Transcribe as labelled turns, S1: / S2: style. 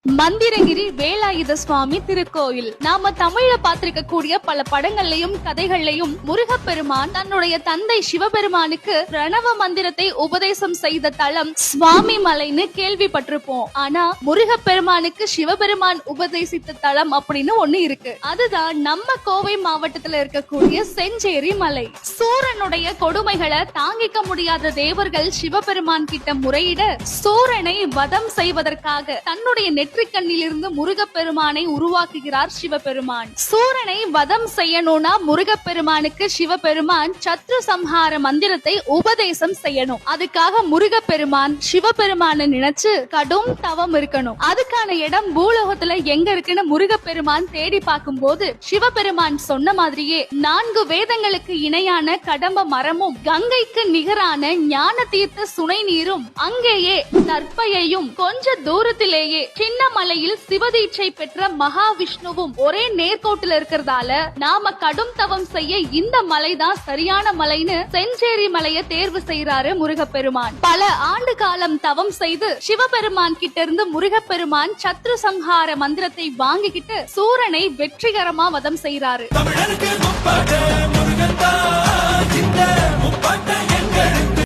S1: மந்திரகிரி வேலாயுத சுவாமி திருக்கோயில். நாம தமிழ்ல பார்த்திருக்க கூடிய பல படங்கள்லயும் கதைகள்லயும் முருகப்பெருமான் தன்னுடைய தந்தை சிவபெருமானுக்கு பிரணவ மந்திரத்தை உபதேசம் செய்த தலம் சுவாமி மலைன்னு கேள்விப்பட்டிருப்போம். ஆனா முருகப்பெருமானுக்கு சிவபெருமான் உபதேசித்த தலம் அப்படின்னு ஒண்ணு இருக்கு. அதுதான் நம்ம கோவை மாவட்டத்துல இருக்கக்கூடிய செஞ்சேரி மலை. சூரனுடைய கொடுமைகளை தாங்கிக்க முடியாத தேவர்கள் சிவபெருமான் கிட்ட முறையிட சூரனை வதம் செய்வதற்காக தன்னுடைய நெற்றிக்கண்ணிலிருந்து முருகப்பெருமானை உருவாக்குகிறார் சிவபெருமான். சூரனை வதம் செய்யணும்னா முருகப்பெருமானுக்கு சிவபெருமான் சத்ரு சம்ஹார மந்திரத்தை உபதேசம் செய்யணும். அதுக்காக முருகப்பெருமான் சிவபெருமான நினைச்சு கடும் தவம் இருக்கணும். அதுக்கான இடம் பூலோகத்துல எங்க இருக்குன்னு முருகப்பெருமான் தேடி பார்க்கும் போது சிவபெருமான் சொன்ன மாதிரியே 4 வேதங்களுக்கு இணையான கடம்ப மரமும் கங்கைக்கு நிகரான ஞான தீர்த்த சுனை நீரும் அங்கேயே தற்பையையும் கொஞ்ச தூரத்திலேயே சின்ன மலையில் சிவதீட்சை பெற்ற மகாவிஷ்ணுவும் ஒரே நேர்கோட்டில் இருக்கிறதால நாம கடும் தவம் செய்ய இந்த மலைதான் சரியான மலைன்னு செஞ்சேரி மலையை தேர்வு செய்யறாரு முருகப்பெருமான். பல ஆண்டு காலம் தவம் செய்து சிவபெருமான் கிட்ட இருந்து முருகப்பெருமான் சத்ரு சம்ஹார மந்திரத்தை வாங்கிக்கிட்டு சூரனை வெற்றிகரமா வதம் செய்யறாரு.